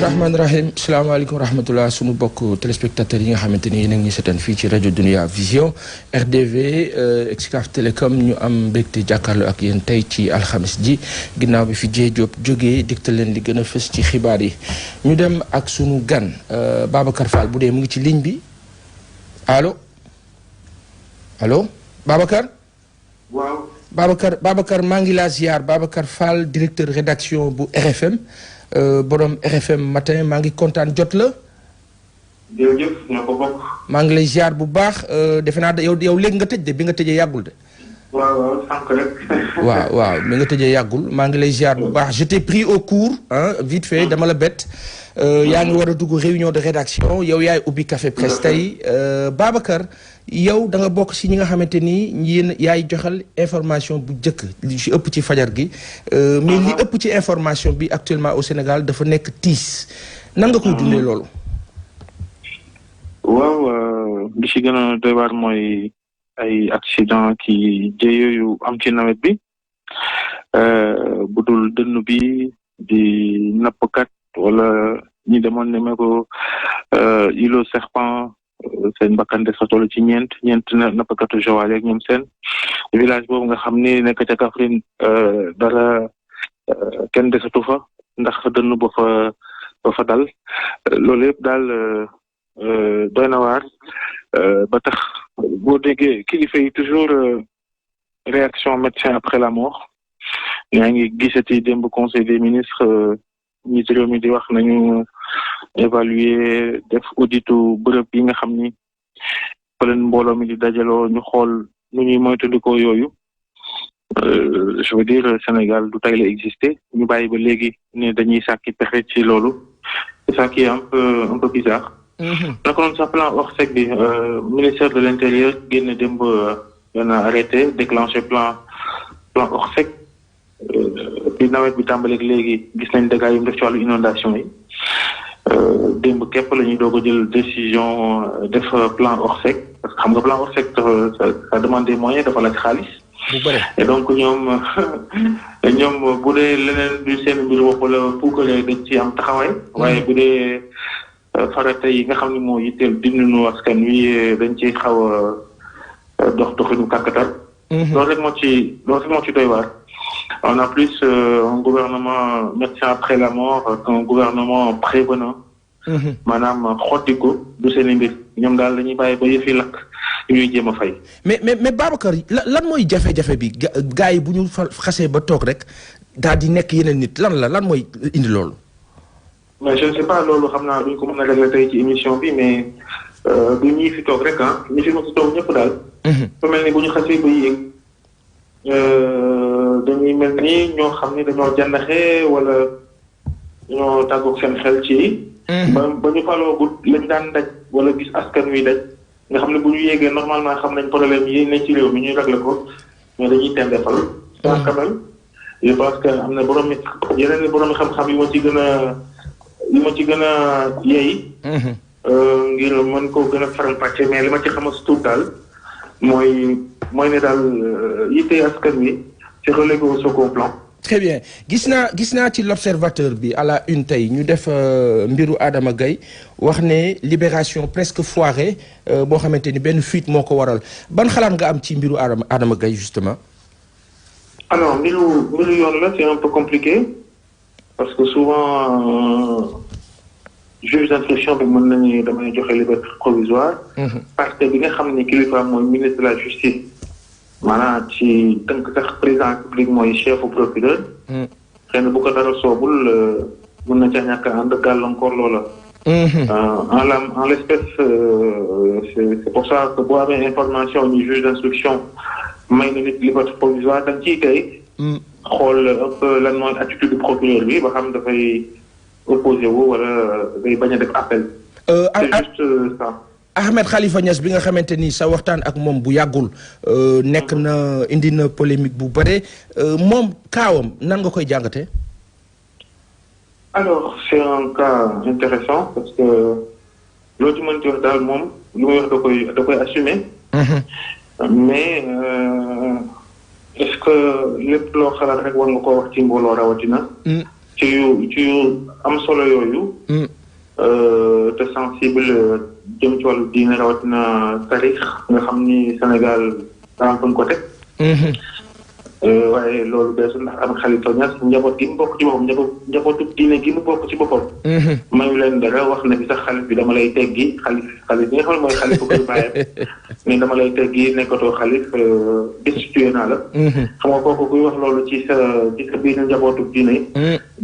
rahmaani rahim salaamaaleykum rahmatullah sunu bokk téléspectateurs yi nga xamante ni yéen a ngi ñu seetaan fii ci rajo Dunia Vision RDV Excaf Télécom ñu am mbégte jàkkaarloo ak yéen tey ci alxamis ji ginnaaw bi fi Dieng Diop jógee digtal leen li gën a fës ci xibaar yi ñu dem ak sunu gan Babacar Fall bu dee mu ngi ci ligne bi allo Babacar. waaw. Babacar maa ngi laa ziar Babacar Fall directeur rédaction bu RFM. borom RFM matin maa ngi kontaan jot la. jërëjëf ñoo ko bokk. maa ngi lay ziar bu baax defe naa yow léegi nga tëj de bi nga tëjee yàggul de. waaw sànq rek. waaw bi nga tëjee yàggul maa ngi lay ziar bu baax je t'ai pris au cours vite fait dama la bett. yaa ngi war a dugg réunion de rédaction yow yaay ubbi café presse tey Babacar yow da nga bokk si ñi nga xamante ni yéen yaay joxal information bu njëkk li ci ëpp ci fajar gi. mais li ëpp ci information bi actuellement au Sénégal dafa nekk tiis nan nga koy dundee loolu. waaw li ci gën a doy waar mooy ay accident ki jéye yu am ci nawet bi bu dul dënnu bi di nappkat wala ñi demoon ne ma ko îlot serpent seen bakkan des fa toll ci ñeent nappkatu Joal ak ñoom seen village boobu nga xam ni nekk ca Kaffrine dara kenn desatu fa ndax dënnu ba fa dal loolu yëpp daal doy na waar ba tax boo déggee kilifa yi toujours réaction médecin après la mort yaa ngi gisati démb conseil des ministres ñi réew mi di wax nañu évaluer def auditu bërëb yi nga xam ni fa leen mbooloo mi di dajaloo ñu xool nu ñuy moytandikoo yooyu je veux dire Sénégal du tey la exister ñu bàyyi ba léegi ne dañuy sàkki pexe ci loolu c'est ça qui est un peu bizarre. naka noonu sax plan Orsec bi ministère de l'intérieur génn démb benn arrêté déclenché plan Orsec bi nawet bi tàmbaleeg léegi gis nañ dégâts yu mu def ci wàllu inondation yi démb képp la ñuy doog a jël décision def plan Orsec parce que xam nga plan Orsec ça demande des moyens dafa laaj xaalis. bu bëri et donc ñoom bu dee leneen du seen mbir wax wala puukale dañ ci am taxawaay. waaye bu dee farata yi nga xam ne moo yitteel dindinu askan wi dañ ciy xaw a doxinu kàkkatar. loolu rek moo ci doy waar. On a plus un gouvernement médecin après la mort qu'un gouvernement prévenant. maanaam xotti ko du seen mbir ñoom daal dañuy bàyyi ba yëf yi lakk ñuy jéem a fay. mais Babacar lan mooy jafe-jafe bi gars yi bu ñu xasee ba toog rek daal di nekk yeneen nit lan mooy indi loolu. mais je ne sais pas loolu xam naa duñ ko mën a régler tey ci émission bi mais du ñii fi toog rek ñi fi mos a toog ñëpp daal. fa mel ni bu ñu xasee ba yéeg. dañuy mel ni ñoo xam ni dañoo jànnaxe wala ñoo tàggoog seen xel ci. ba ñu faloo gut lañ daan daj wala gis askan wi daj nga xam ne bu ñu yéegee normalement xam nañ problème yi ne ci réew mi ñuy régler ko mais dañuy tendefal. quand même je pense que am na yeneen borom xam-xam yu ma ci gën a yeey. ngir mën koo gën a faral pàcce mais li ma ci xam as tuut daal mooy ne daal yitte askan wi c'est relégué au second plan. très bien gis naa ci l'observateur bi à la une tey ñu def mbiru Adama Gaye wax ne libération presque foirée boo xamante ni benn fuite moo ko waral ban xalaat nga am ci mbiru Adama Gaye justement. alors mbiru yoon la c'est un peu compliqué parce que souvent juge d'instruction bi mën nañu damay joxe liberté provisoire. parce que bi nga xam ne kilifa mooy ministre de la justice. maanaam ci tënk sax président public mooy chef au procureur. xëy na bu ko dara soobul mën na ca ñàkk a ànd gàllankoor loola. en l'espèce c'est pour ça que boo amee information ni juge d'instruction may na nit liberté provisoire dañ ciy tey. xool un peu lan mooy attitude du procureur bi ba xam dafay opposé wu wala day bañ a def appel. c'est juste ça. Ahmed Khalifa Niass bi nga xamante ni sa waxtaan ak moom bu yàggul nekk na indi na polémique bu bare moom kaawam nan nga koy jàngatee. alors c'est un cas intéressant parce que loolu ci mënti wax daal moom lu muy wax da koy assumer. mais est-ce que lépp loo xalaat rek war nga koo wax ci mbooloo rawatina. ci yu am solo yooyu. te sensible jëm ci wàllu diine rawatina tarix nga xam ni Sénégal daa am ko teg. waaye loolu beesul ndax am Khalifa Niass njaboot gi mu bokk ci boppam njabootu diine gi mu bokk ci boppam. mayu leen dara wax na fi sax xalif bi dama lay teggi xalif bi nga xam ne mooy xalif bu koy bàyyam mais dama lay teggi nekkatoo xalif destitué naa la. xam nga kooku kuy wax loolu ci sa biir njabootu diine.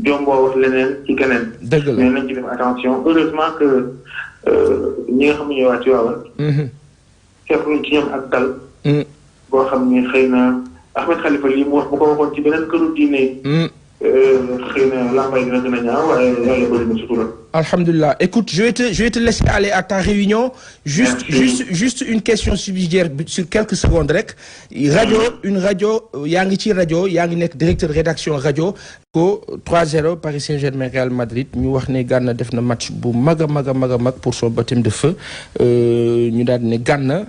jomboo wax leneen ci keneen. dëgg la mais nañ ci def attention heureusement que ñi nga xam ne ñooy waa ci waawal. seetluñ ci ñoom ak dal. boo xam ni xëy na. Ahmed Khalifa lii mu wax bu ko waxoon ci beneen këru diine. xëy na lambay dina gën a ñaaw waaye yàlla bëri na sutura. Alhamdulillah. Écoute, je vais te laisser aller à ta réunion. Juste une question subsidiaire sur quelques secondes rek. Une radio, yaa ngi ci radio, yaa ngi nekk directeur de rédaction radio. ko 3-0 Paris Saint-Germain Real Madrid ñu wax ne Gana def na match bu mag a mag pour son baptême de feu ñu daal ne Gana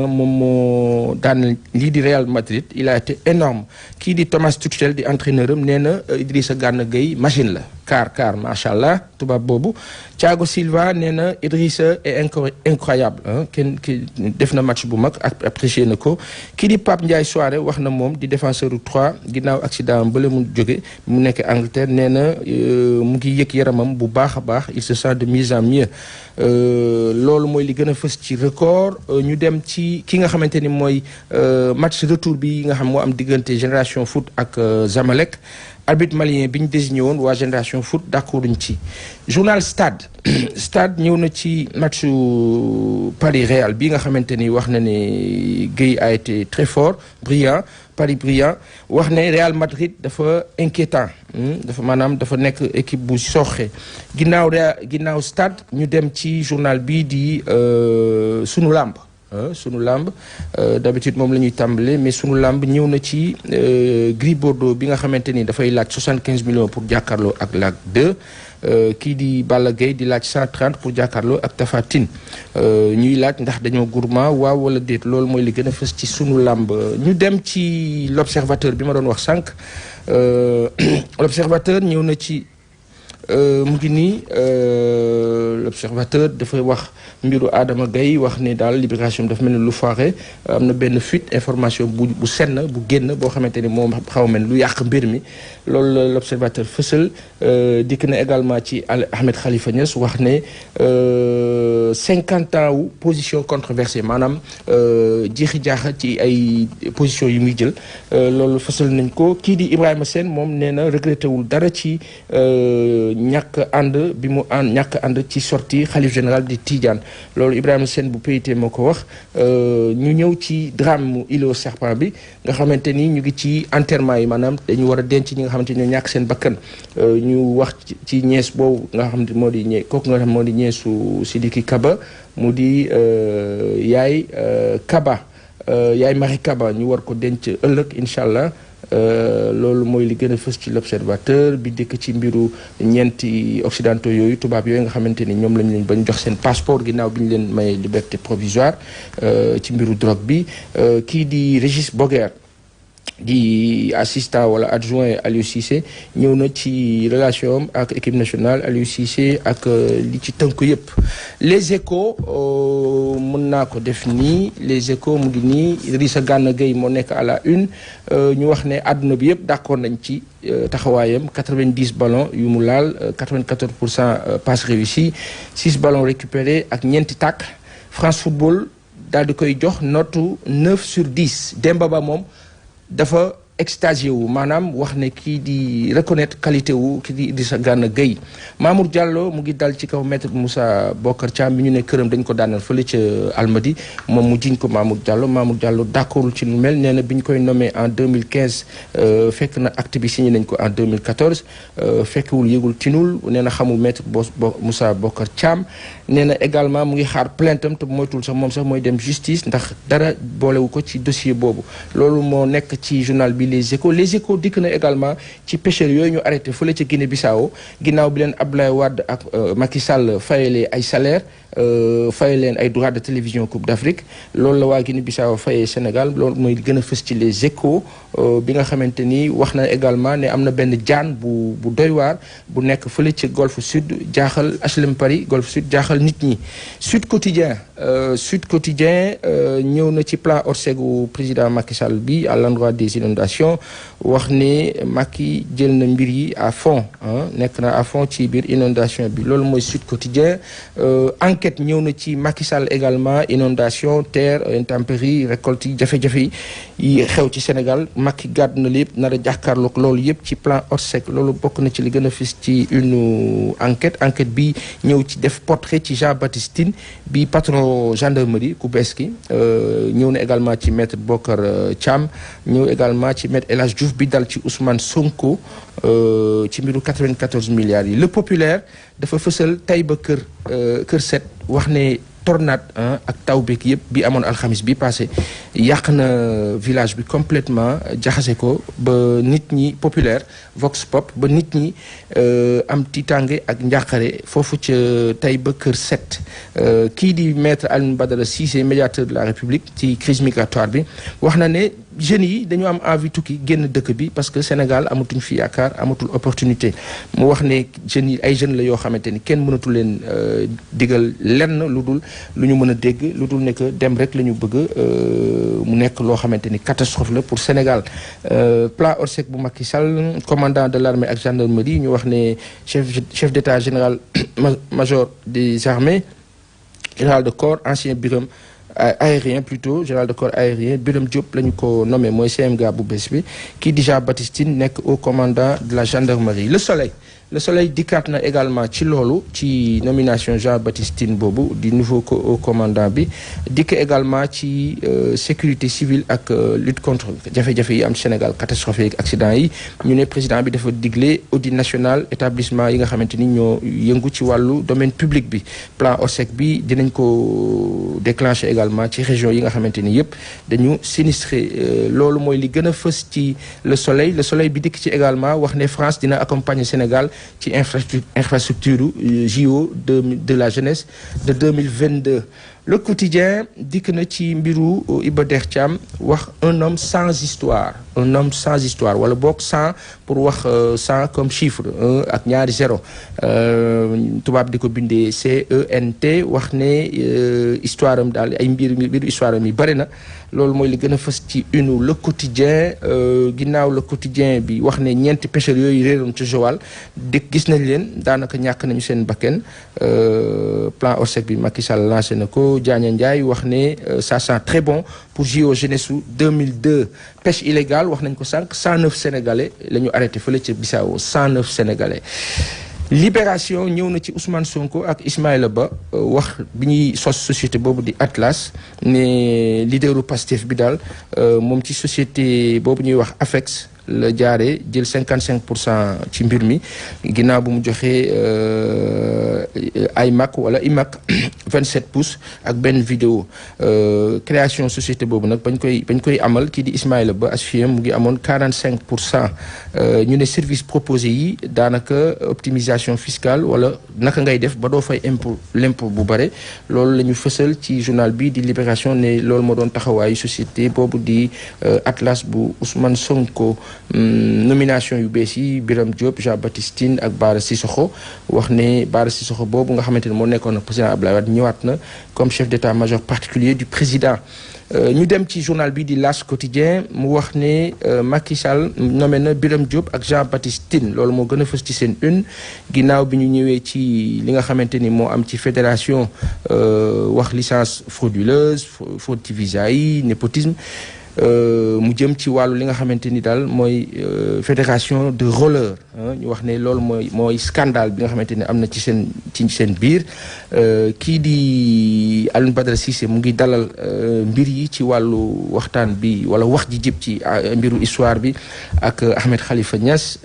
moom moo daan lii di Real Madrid il a été énorme kii di Thomas Tuchel di entraîneur am nee na Idrissa Gana Gueye machine la car macha allah tubaab boobu Thiago Silva nee na Idrissa est incroyable kenn ki def na match bu mag apprécié na ko kii di Pape Ndiaye Souaré wax na moom di défenseur u 3 ginnaaw accident bële mu jóge mu nekk Angleterre nee na mu ngi yëg yaramam bu baax a baax il se sent de mieux en mieux loolu mooy li gën a fës ci record ñu dem ci ki nga xamante ni mooy match retour bi nga xam moo am diggante Génération Foot ak Zamalek arbitre malien bi ñu désigné woon waa Génération Foot d'accorduñ ci journal Stade ñëw na ci matchu Paris Real bi nga xamante ni wax na ne Gueye a été très fort Paris brillant wax ne Real Madrid dafa inquiétant dafa nekk équipe bu soxe ginnaaw Stade ñu dem ci journal bii di sunu lamb d'habitude moom la ñuy tàmbale mais sunu lamb ñëw na ci Gris Bordeaux bi nga xamante ni dafay laaj 75 millions pour jàkkaarloo ak Lac 2 kii di Balla Gaye di laaj 130 pour jàkkaarloo ak Tapha Tine ñuy laaj ndax dañoo gourmand waaw wala déet loolu mooy li gën a fës ci sunu lamb ñu dem ci l'observateur bi ma doon wax sànq l'observateur ñëw na ci mu ngi nii l'observateur dafay wax mbiru Adama Gaye wax ne daal libération dafa mel ni lu foire am na benn fuite information bu senn bu génn boo xamante ni moom xaw mel lu yàq mbir mi loolu l'observateur fësal dikk na également ci Ahmed Khalifa Niass wax ne 50 ans wu position controversée maanaam jiixi jaaxa ci ay position yu muy jël loolu fësal nañ ko kii di Ibrahima Sène moom nee na regretté wul dara ci ñàkk ànd ci sortie xalif général di Tidiane loolu Ibrahima Sène bu PIT moo ko wax ñu ñëw ci drame mu Îlot Serpent bi nga xamante ni ñu ngi ci enterrement yi maanaam dañu war a denc ñi nga xamante ni ñoo ñàkk seen bakkan ñu wax ci ñees boobu nga xam ne moo di kooku nga xam moo di ñeesu Sidiki Kaba mu di yaay Kaba yaay Marie Kaba ñu war ko denc ëllëg incha allah loolu mooy li gën a fës ci l'observateur bi dëkk ci mbiru ñeenti occidentaux yooyu tubaab yooyu nga xamante ni ñoom lañ leen bañ jox seen passeport ginnaaw bi ñu leen may liberté provisoire ci mbiru drogue bi kii di Régis Boguer di assistant wala adjoint Aliou Cissé ñëw na ci relation am ak équipe nationale Aliou Cissé ak li ci tënk yëpp les échos mën naa ko def nii les échos mu ngi nii Idrissa Gana Gueye moo nekk à la une ñu wax ne àdduna bi yëpp d'accord nañ ci taxawaayam 90 ballons yu mu laal 94% passes réussies 6 ballons récupérés ak ñeenti tàkk France Football daal di koy jox notu 9/10 Demba Ba moom dafa extasié wu maanaam wax ne kii di reconnaître qualité wu kii di Idrissa Gana Gueye Mamour Diallo mu ngi dal ci kaw maître Moussa Bokar Thiam bi ñu ne këram dañ ko daaneel fële ca Almadi moom mu jiñ ko Mamour Diallo d'accordul ci lu mel nee na bi ñu koy nommé en 2015 fekk na acte bi signé nañ ko en 2014 fekkewul yëgul tinul nee na xamul maître Moussa Bokar Thiam nee na également mu ngi xaar plainte am te moytul sax moom sax mooy dem justice ndax dara boolewu ko ci dossier boobu loolu moo nekk ci journal bi bi les Échos dikk na également ci pêcheurs yooyu ñu arrêté fële ca Guinée-Bissau ginnaaw bi leen Abdoulaye Wade ak Macky Sall fayalee ay salaire fayal leen ay droits de télévision Coupe d'Afrique loolu la waa Guinée-Bissau fayee Sénégal loolu mooy gën a fës ci les Échos bi nga xamante ni wax na également ne am na benn jaan bu doy waar bu nekk fële ci Golfe Sud jaaxal HLM Paris Golfe Sud jaaxal nit ñi. Sud Quotidien ñëw na ci plan Orsec gu président Macky Sall bi à l'endroit des inondations wax ne Macky jël na mbir yi à fond nekk na à fond ci biir inondation bi loolu mooy Sud Quotidien. Enquête ñëw na ci Macky Sall également inondation terre intempéries récolte yi jafe-jafe yi xew ci Sénégal Macky gàddu na lépp nar a jàkkaarloog loolu yëpp ci plan Orsec loolu bokk na ci li gën a fës ci une enquête bi ñëw ci def portrait ci Jean-Baptiste Tine bi patron gendarmerie ku bees ki ñëw na également ci maître Bokar Thiam ñëw également ci maître El Hadj Diouf bi dal ci Ousmane Sonko ci mbiru 94 milliards yi. Le Populaire dafa fësal tay ba kër set wax ne tornade ak taw beeg yëpp bi amoon alxamis bi passé yàq na village bi complètement jaxase ko ba nit ñi Populaire Vox Pop ba nit ñi am tiitaange ak njàqare foofu ca tay ba kër set kii di maître Alioune Badara Cissé médiateur de la République ci crise migratoire bi wax na ne jeunes yi dañu am envie tukki génn dëkk bi parce que Sénégal amatuñ fi yaakaar amatul opportunité mu wax ne jeunes yi ay jeunes la yoo xamante ni kenn mënatu leen digal lenn lu dul lu ñu mën a dégg lu dul ne que dem rek la ñu bëgg mu nekk loo xamante ni catastrophe la pour Sénégal. plan Orsec bu Macky Sall commandant de l'armée ak gendarmerie ñu wax ne chef d'état général major des armées général de corps ancien Birame aérien plutôt général de corps aérien Birame Diop la ñu ko nommé mooy CMGA bu bees bi kii di Jean-Baptiste Tine nekk au commandant de la gendarmerie. Le Soleil dikkaat na également ci loolu ci nomination Jean-Baptiste Tine boobu di nouveau au commandant bi dikk également ci sécurité civile ak lutte contre jafe-jafe yi am Sénégal catastrophe yi accident yi ñu ne président bi dafa digle audit national établissement yi nga xamante ni ñoo yëngu ci wàllu domaine public bi plan Orsec bi dinañ ko déclencher également ci région yi nga xamante ni yëpp dañu sinistré loolu mooy li gën a fës ci Le Soleil bi dikk ci également wax ne France dina accompagner Sénégal ci infrastructure JO de la jeunesse de 2022. Le Quotidien dikk na ci mbiru Iba Der Thiam wax un homme sans histoire wala boog 100 pour wax 100 comme chiffre ak ñaari zéro tubaab di ko bindee CENT wax ne histoire am daal ay mbiru histoire am yi bëri na loolu mooy li gën a fës ci une Le Quotidien ginnaaw Le Quotidien bi wax ne ñeenti pêcheurs yooyu réeroon ci Joal dëkk gis nañ leen daanaka ñàkk nañu seen bakken plan Orsec bi Macky Sall lancé na ko Diagne Ndiaye wax ne ça sent très bon pour JO jeunesse su 2002 pêche illégale wax nañ ko sànq 109 sénégalais la ñu arrêté fële ca Bissau 109 sénégalais. Libération ñëw na ci Ousmane Sonko ak Ismaïla Ba wax bi ñuy sos société boobu di Atlas ne leaderu Pastef bi daal moom ci société boobu ñuy wax Afex la jaaree jël 55% ci mbir mi ginnaaw bu mu joxee iMac wala iMac 27 pouces ak benn vidéo création société boobu nag bañ koy amal kii di Ismaïla Ba associé mu ngi amoon 45% ñu ne service proposé yi daanaka optimisation fiscale wala naka ngay def ba doo fay l'impôt bu bare loolu la ñu fësal ci journal bi di Libération ne loolu moo doon taxawaayu société boobu di Atlas bu Ousmane Sonko. Nomination yu bees yi Birame Diop Jean-Baptiste Tine ak Bara Sissoko wax ne Bara Sissoko boobu nga xamante ne moo nekkoon président Abdoulaye Wade ñëwaat na comme chef d'état-major particulier du président. ñu dem ci journal bi di L'As Quotidien mu wax ne Macky Sall nommé na Birame Diop ak Jean-Baptiste Tine loolu moo gën a fës ci seen une ginnaaw bi ñu ñëwee ci li nga xamante ni moo am ci fédération wax licence frauduleuse fraude ci visa yi népotisme. mu jëm ci wàllu li nga xamante ni daal mooy fédération de roller ñu wax ne loolu mooy scandale bi nga xamante ni am na ci seen biir kii di Alioune Badara Cissé mu ngi dalal mbir yi ci wàllu waxtaan bi wala wax ji jib ci mbiru histoire bi ak Ahmed Khalifa Niass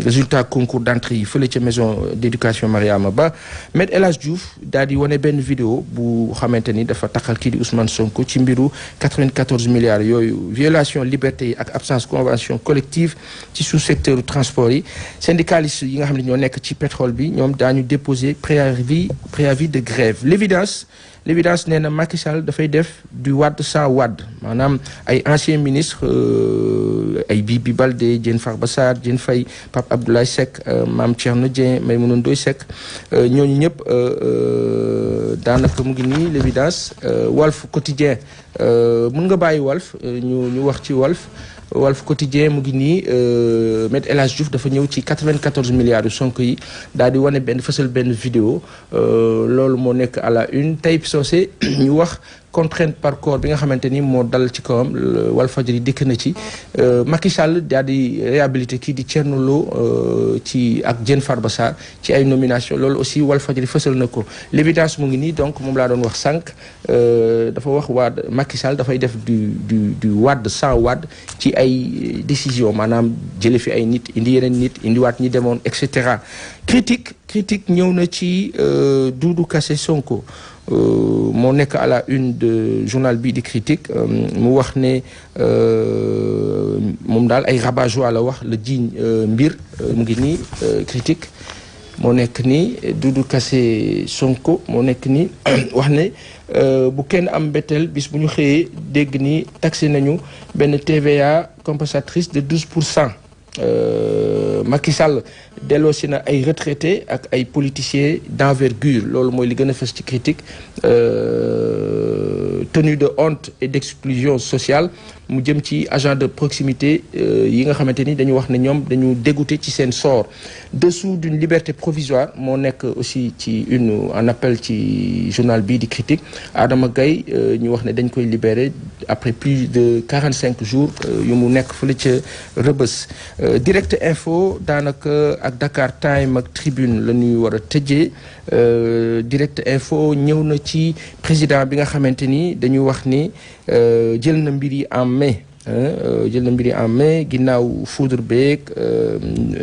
résultat concours d'entrée yi fële ca maison d'éducation Mariama Ba Me El Hadj Diouf daal di wane benn vidéo bu xamante ni dafa taxal kii di Ousmane Sonko ci mbiru 94 milliards yooyu violation liberté yi ak absence convention collective ci sous-secteur transport yi syndicalistes yi nga xam ne ñoo nekk ci pétrole bi ñoom daañu déposer préavis de grève. l'évidence nee na Macky Sall dafay def du Wade sans Wade maanaam ay anciens ministres ay Bibi Baldé Diène Farba Sarr Diène Faye Pape Abdoulaye Seck Mame Thierno Dieng Maïmouna Ndoye Seck ñooñu ñëpp daanaka mu ngi nii l'évidence. Walf Quotidien mun nga bàyyi Walf ñu wax ci Walf Quotidien mu ngi nii Me El Hadji Diouf dafa ñëw ci 94 milliards yu Sonko yi daal di wane fësal benn vidéo loolu moo nekk à la une. Taïb Socé ñu wax contrainte par corps bi nga xamante ni moo dal ci kawam Walfadjri dikk na ci Macky Sall daal di réhabilité kii di Thierno Lo ci ak Diène Farba Sarr ci ay nomination loolu aussi Walfadjri fësal na ko. l'évidence mu ngi nii donc moom laa doon wax sànq dafa wax Wade Macky Sall dafay def du Wade sans Wade ci ay décision maanaam jële fi ay nit indi yeneen nit indiwaat ñi demoon et cetera. critique ñëw na ci Doudou Kassé Sonko moo nekk à la une de journal bi di critique mu wax ne moom daal ay rabat-joie la wax la jiiñ mbir mu ngi nii critique moo nekk nii Doudou Kassé Sonko moo nekk nii wax ne bu kenn am mbetteel bis bu ñu xëyee dégg ni taxé nañu benn TVA compensatrice de 12%. Macky Sall delloosi na ay retraités ak ay politiciens d'envergure loolu mooy li gën a fës ci critique tenue de honte et d'exclusion sociale mu jëm ci agent de proximité yi nga xamante ni dañu wax ne ñoom dañu dégoûté ci seen sort. Dessous d'une liberté provisoire moo nekk aussi ci un appel ci journal bii di critique Adama Gaye ñu wax ne dañ koy libérer après plus de 45 jours yu mu nekk fële ca Rebeuss. Direct Info daanaka ak Dakar Time ak Tribune la ñuy war a tëjee Direct Info ñëw na ci président bi nga xamante ni dañuy wax ni jël na mbir yi en main ginnaaw foudre beeg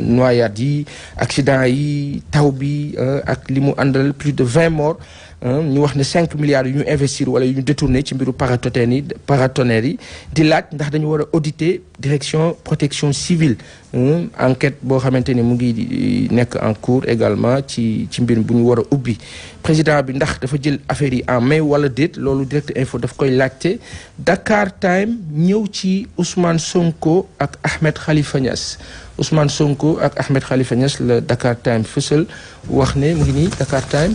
noyade yi accident yi taw bi ak li mu àndal plus de 20 morts ñu wax ne 5 milliards yu ñu investir wala yu ñu détourné ci mbiru paratonnerres yi di laaj ndax dañu war a auditer direction protection civile enquête boo xamante ni mu ngi nekk en cours également ci mbir bu ñu war a ubbi président bi ndax dafa jël affaire yi en main wala déet loolu Direct Info daf koy laajte. Dakar Time ñëw ci Ousmane Sonko ak Ahmed Khalifa Niass Ousmane Sonko ak Ahmed Khalifa Niass la Dakar Time fësal wax ne mu ngi nii Dakar Time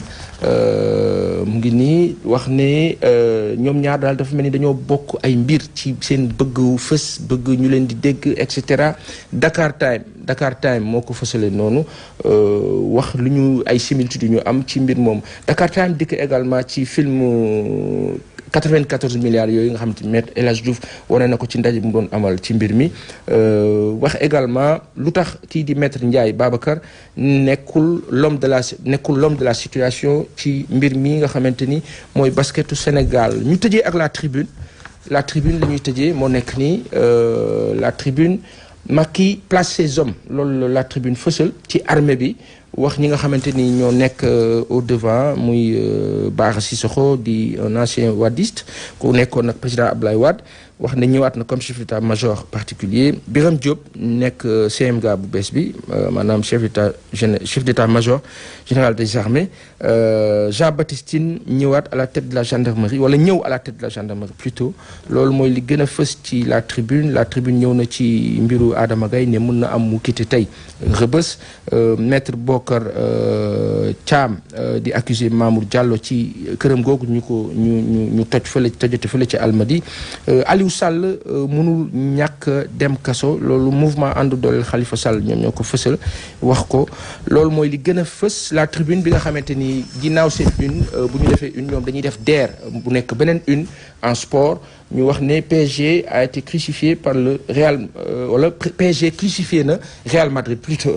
mu ngi nii wax ne ñoom ñaar daal dafa mel ni dañoo bokk ay mbir ci seen bëgg fës bëgg ñu leen di dégg et cetera. Dakar Time moo ko fësale noonu wax lu ñu ay similitudes yu ñu am ci mbir moom. Dakar Time dikk également ci film 94 milliards yooyu nga xam te Me El Hadji Diouf wane na ko ci ndaje mu doon amal ci mbir mi wax également lu tax kii di maître Ndiaye Babacar nekkul l'homme de la situation ci mbir mi nga xamante ni mooy basketu Sénégal. ñu tëjee ak la tribune la ñuy tëjee moo nekk nii la tribune Macky place ses hommes loolu la tribune fësal ci armée bi wax ñi nga xamante ni ñoo nekk au devant muy Bara Cissokho di un ancien wadiste ku nekkoon nag président Abdoulaye Wade wax ne ñëwaat na comme chef d'état-major particulier. Birame Diop nekk CMG bu bees bi maanaam chef d'état-major général des armées. Jean-Baptiste Tine ñëwaat à la tête de la gendarmerie wala ñëw à la tête de la gendarmerie plutôt loolu mooy li gën a fës ci la tribune ñëw na ci mbiru Adama Gaye ne mun na am mu quitté tey Rebeuss. Maître Bokar Thiam di accusé Mamour Diallo ci këram googu ñu tojate fële ci Almadi. Aliou Sall mënul ñàkk dem kaso loolu mouvement ànd dooleel Khalifa Sall ñoom ñoo ko fësal wax ko loolu mooy li gën a fës la tribune bi nga xamante ni ginnaaw seen une bu ñu defee une ñoom dañuy def DER bu nekk beneen une en sport ñu wax ne PSG a été crucifié par le Real wala PSG crucifié na Real Madrid plutôt.